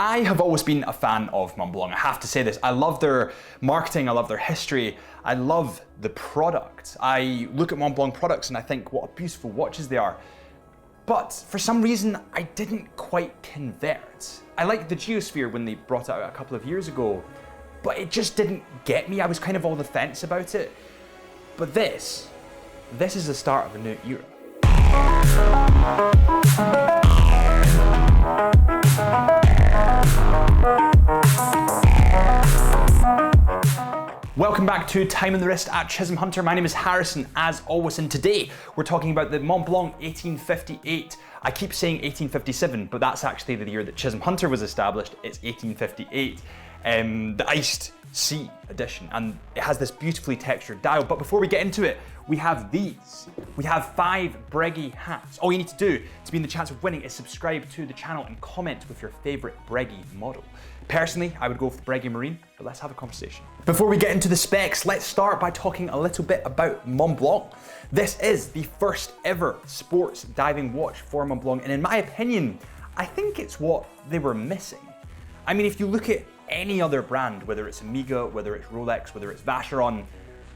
I have always been a fan of Montblanc. I have to say this. I love their marketing, I love their history, I love the product. I look at Montblanc products and I think what beautiful watches they are. But for some reason, I didn't quite convert. I liked the Geosphere when they brought it out a couple of years ago, but it just didn't get me. I was kind of on the fence about it. But this is the start of a new era. Welcome back to Time on the Wrist at Chisholm Hunter. My name is Harrison, as always, and today we're talking about the Montblanc 1858. I keep saying 1857, but that's actually the year that Chisholm Hunter was established. It's 1858, the iced sea edition, and it has this beautifully textured dial. But before we get into it, we have these. We have 5 Breguet hats. All you need to do to be in the chance of winning is subscribe to the channel and comment with your favorite Breguet model. Personally, I would go for the Breguet Marine, but let's have a conversation. Before we get into the specs, let's start by talking a little bit about Montblanc. This is the first ever sports diving watch for Montblanc, and in my opinion, I think it's what they were missing. I mean, if you look at any other brand, whether it's Omega, whether it's Rolex, whether it's Vacheron,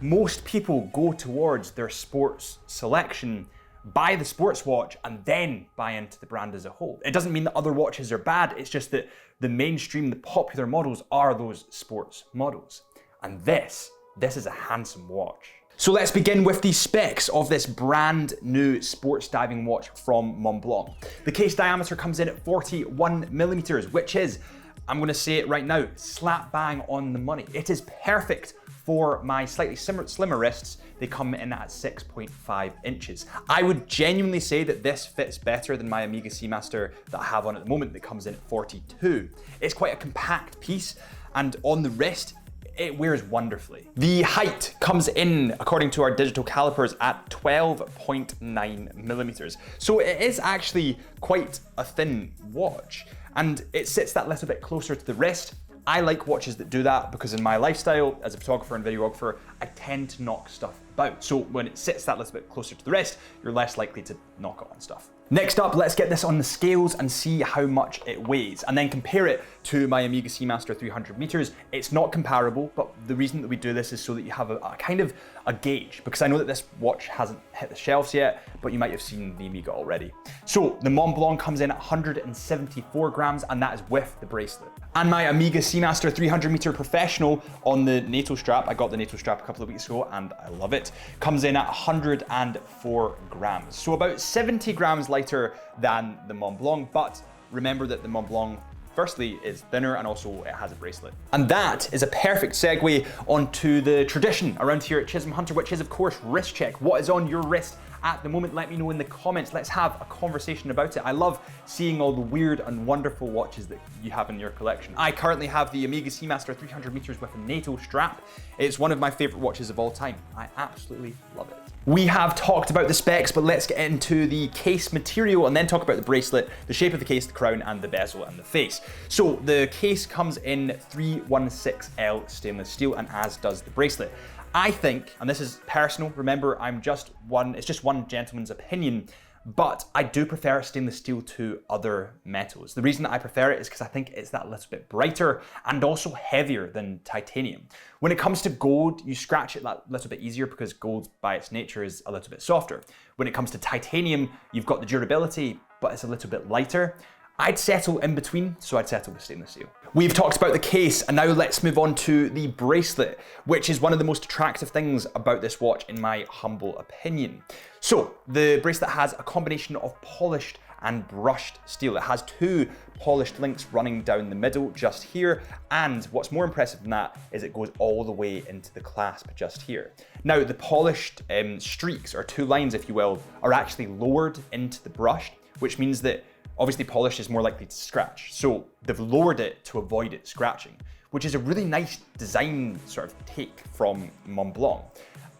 most people go towards their sports selection, buy the sports watch, and then buy into the brand as a whole. It doesn't mean that other watches are bad, it's just that the mainstream, the popular models are those sports models. And this is a handsome watch. So let's begin with the specs of this brand new sports diving watch from Montblanc. The case diameter comes in at 41 millimeters, which is, I'm gonna say it right now, slap bang on the money. It is perfect for my slightly slimmer wrists. They come in at 6.5 inches. I would genuinely say that this fits better than my Omega Seamaster that I have on at the moment that comes in at 42. It's quite a compact piece, and on the wrist, it wears wonderfully. The height comes in, according to our digital calipers, at 12.9 millimeters. So it is actually quite a thin watch, and it sits that little bit closer to the wrist. I like watches that do that because in my lifestyle as a photographer and videographer, I tend to knock stuff about. So when it sits that little bit closer to the wrist, you're less likely to knock it on stuff. Next up, let's get this on the scales and see how much it weighs, and then compare it to my Omega Seamaster 300 meters. It's not comparable, but the reason that we do this is so that you have a kind of a gauge, because I know that this watch hasn't hit the shelves yet, but you might have seen the Omega already. So the Montblanc comes in at 174 grams, and that is with the bracelet. And my Omega Seamaster 300 meter Professional on the NATO strap, I got the NATO strap a couple of weeks ago and I love it, comes in at 104 grams. So about 70 grams lighter than the Montblanc, but remember that the Montblanc firstly is thinner and also it has a bracelet. And that is a perfect segue onto the tradition around here at Chisholm Hunter, which is of course wrist check. What is on your wrist at the moment? Let me know in the comments. Let's have a conversation about it. I love seeing all the weird and wonderful watches that you have in your collection. I currently have the Omega Seamaster 300 meters with a NATO strap. It's one of my favorite watches of all time. I absolutely love it. We have talked about the specs, but let's get into the case material and then talk about the bracelet, the shape of the case, the crown, and the bezel and the face. So the case comes in 316L stainless steel, and as does the bracelet. I think, and this is personal, remember it's just one gentleman's opinion, but I do prefer stainless steel to other metals. The reason that I prefer it is because I think it's that little bit brighter and also heavier than titanium. When it comes to gold, you scratch it that little bit easier because gold by its nature is a little bit softer. When it comes to titanium, you've got the durability, but it's a little bit lighter. I'd settle in between, so I'd settle with stainless steel. We've talked about the case, and now let's move on to the bracelet, which is one of the most attractive things about this watch in my humble opinion. So the bracelet has a combination of polished and brushed steel. It has 2 polished links running down the middle just here, and what's more impressive than that is it goes all the way into the clasp just here. Now the polished streaks, or 2 lines if you will, are actually lowered into the brushed, which means that obviously polished is more likely to scratch. So they've lowered it to avoid it scratching, which is a really nice design sort of take from Montblanc.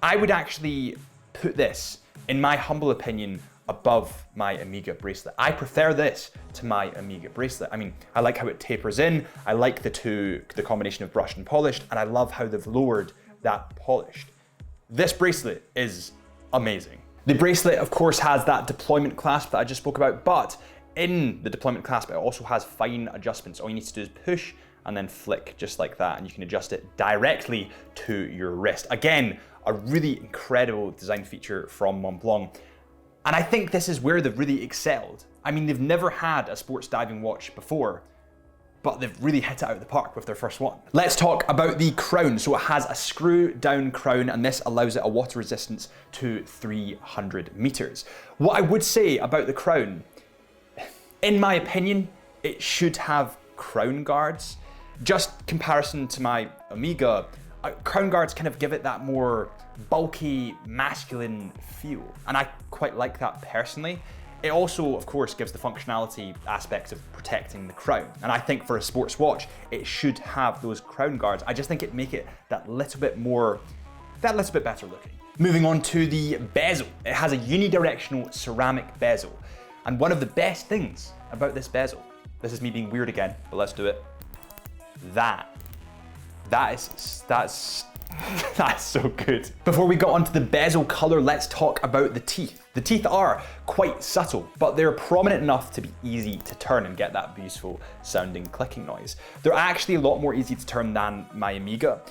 I would actually put this, in my humble opinion, above my Omega bracelet. I prefer this to my Omega bracelet. I mean, I like how it tapers in, I like the combination of brushed and polished, and I love how they've lowered that polished. This bracelet is amazing. The bracelet, of course, has that deployment clasp that I just spoke about, but In the deployment clasp, it also has fine adjustments. All you need to do is push and then flick just like that, and you can adjust it directly to your wrist. Again, a really incredible design feature from Montblanc. And I think this is where they've really excelled. I mean, they've never had a sports diving watch before, but they've really hit it out of the park with their first one. Let's talk about the crown. So it has a screw down crown, and this allows it a water resistance to 300 meters. What I would say about the crown, in my opinion, it should have crown guards. Just comparison to my Omega, crown guards kind of give it that more bulky, masculine feel. And I quite like that personally. It also, of course, gives the functionality aspects of protecting the crown. And I think for a sports watch, it should have those crown guards. I just think it'd make it that little bit better looking. Moving on to the bezel. It has a unidirectional ceramic bezel. And one of the best things about this bezel, this is me being weird again, but let's do it. That's so good. Before we go on to the bezel color, let's talk about the teeth. The teeth are quite subtle, but they're prominent enough to be easy to turn and get that beautiful sounding clicking noise. They're actually a lot more easy to turn than my Omega.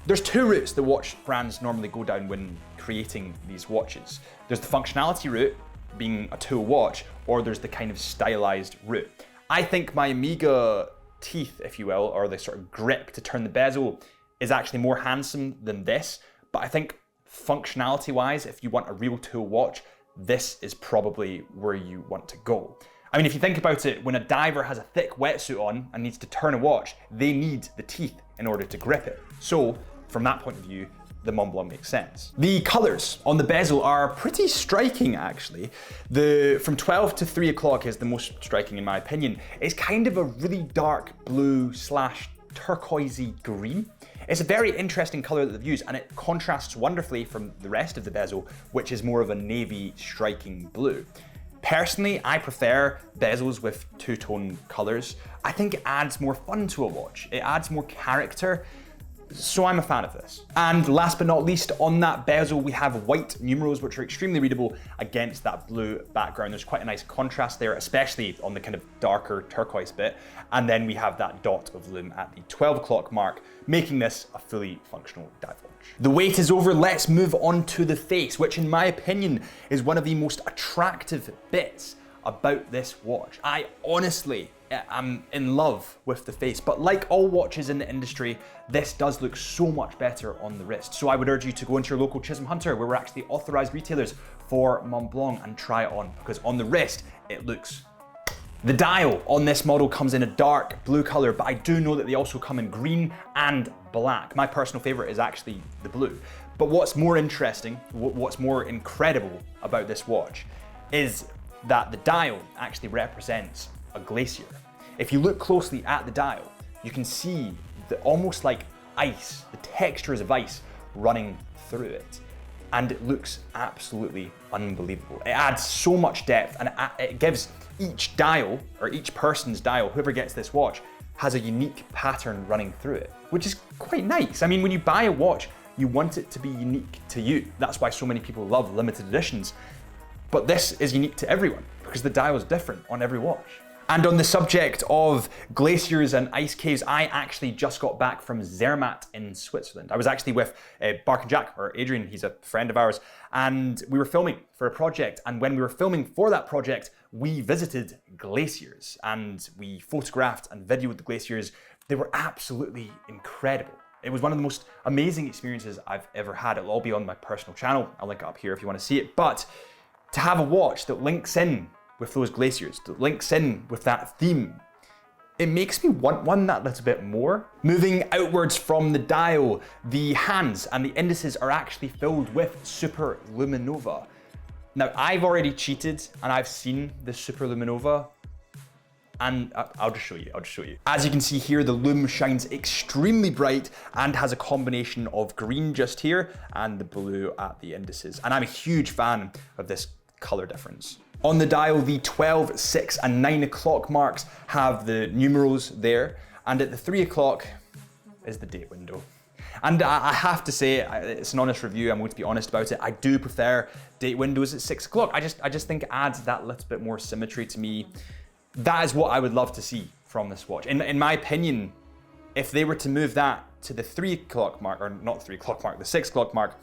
There's two routes the watch brands normally go down when creating these watches. There's the functionality route, being a tool watch, or there's the kind of stylized route. I think my Omega teeth, if you will, or the sort of grip to turn the bezel, is actually more handsome than this. But I think functionality wise, if you want a real tool watch, this is probably where you want to go. I mean, if you think about it, when a diver has a thick wetsuit on and needs to turn a watch, they need the teeth in order to grip it. So from that point of view, the Montblanc makes sense. The colors on the bezel are pretty striking, actually. From 12 to 3 o'clock is the most striking in my opinion. It's kind of a really dark blue / turquoisey green. It's a very interesting color that they've used, and it contrasts wonderfully from the rest of the bezel, which is more of a navy striking blue. Personally, I prefer bezels with two-tone colors. I think it adds more fun to a watch. It adds more character. So I'm a fan of this. And last but not least, on that bezel, we have white numerals, which are extremely readable against that blue background. There's quite a nice contrast there, especially on the kind of darker turquoise bit. And then we have that dot of Lume at the 12 o'clock mark, making this a fully functional dive watch. The wait is over. Let's move on to the face, which in my opinion is one of the most attractive bits about this watch. I honestly am in love with the face, but like all watches in the industry, this does look so much better on the wrist. So I would urge you to go into your local Chisholm Hunter, where we're actually authorized retailers for Montblanc, and try it on, because on the wrist, it looks. The dial on this model comes in a dark blue color, but I do know that they also come in green and black. My personal favorite is actually the blue. But what's more interesting, what's more incredible about this watch is that the dial actually represents a glacier. If you look closely at the dial, you can see almost like ice, the textures of ice running through it. And it looks absolutely unbelievable. It adds so much depth, and it gives each dial, or each person's dial, whoever gets this watch, has a unique pattern running through it, which is quite nice. I mean, when you buy a watch, you want it to be unique to you. That's why so many people love limited editions. But this is unique to everyone, because the dial is different on every watch. And on the subject of glaciers and ice caves, I actually just got back from Zermatt in Switzerland. I was actually with Bark and Jack, or Adrian, he's a friend of ours, and we were filming for a project. And when we were filming for that project, we visited glaciers and we photographed and videoed the glaciers. They were absolutely incredible. It was one of the most amazing experiences I've ever had. It'll all be on my personal channel. I'll link it up here if you want to see it. But to have a watch that links in with those glaciers, that links in with that theme, it makes me want one that little bit more. Moving outwards from the dial, the hands and the indices are actually filled with Super Luminova. Now, I've already cheated and I've seen the Super Luminova, and I'll just show you. As you can see here, the Lume shines extremely bright and has a combination of green just here and the blue at the indices. And I'm a huge fan of this color difference. On the dial, the 12, 6, and 9 o'clock marks have the numerals there, and at the 3 o'clock is the date window. And I have to say, it's an honest review, I'm going to be honest about it, I do prefer date windows at 6 o'clock. I just think it adds that little bit more symmetry to me. That is what I would love to see from this watch. In my opinion, if they were to move that to the 3 o'clock mark, or not 3 o'clock mark, the 6 o'clock mark,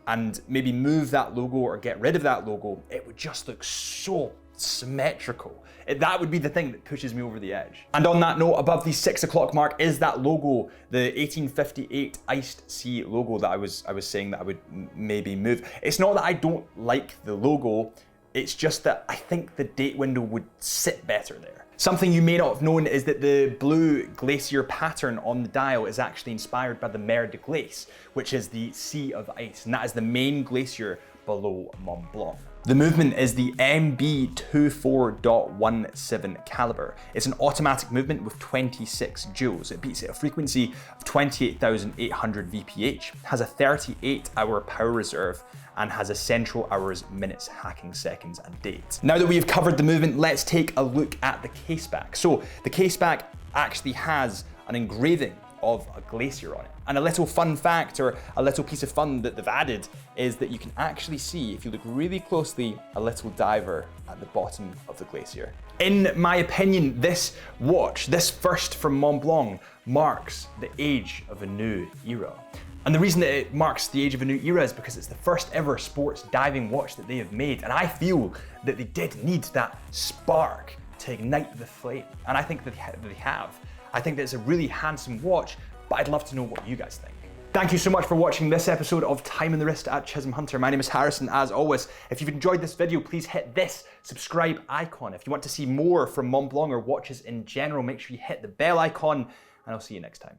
and maybe move that logo or get rid of that logo, it would just look so symmetrical. That would be the thing that pushes me over the edge. And on that note, above the 6 o'clock mark is that logo, the 1858 Iced Sea logo that I was saying that I would maybe move. It's not that I don't like the logo, it's just that I think the date window would sit better there. Something you may not have known is that the blue glacier pattern on the dial is actually inspired by the Mer de Glace, which is the Sea of Ice, and that is the main glacier below Mont Blanc. The movement is the MB24.17 caliber. It's an automatic movement with 26 joules. It beats at a frequency of 28,800 VPH, has a 38-hour power reserve, and has a central hours, minutes, hacking seconds, and dates. Now that we have covered the movement, let's take a look at the caseback. So the caseback actually has an engraving of a glacier on it. And a little fun fact, or a little piece of fun that they've added, is that you can actually see, if you look really closely, a little diver at the bottom of the glacier. In my opinion, this watch, this first from Montblanc, marks the age of a new era. And the reason that it marks the age of a new era is because it's the first ever sports diving watch that they have made. And I feel that they did need that spark to ignite the flame. And I think that they have. I think that it's a really handsome watch, but I'd love to know what you guys think. Thank you so much for watching this episode of Time on the Wrist at Chisholm Hunter. My name is Harrison, as always. If you've enjoyed this video, please hit this subscribe icon. If you want to see more from Montblanc or watches in general, make sure you hit the bell icon, and I'll see you next time.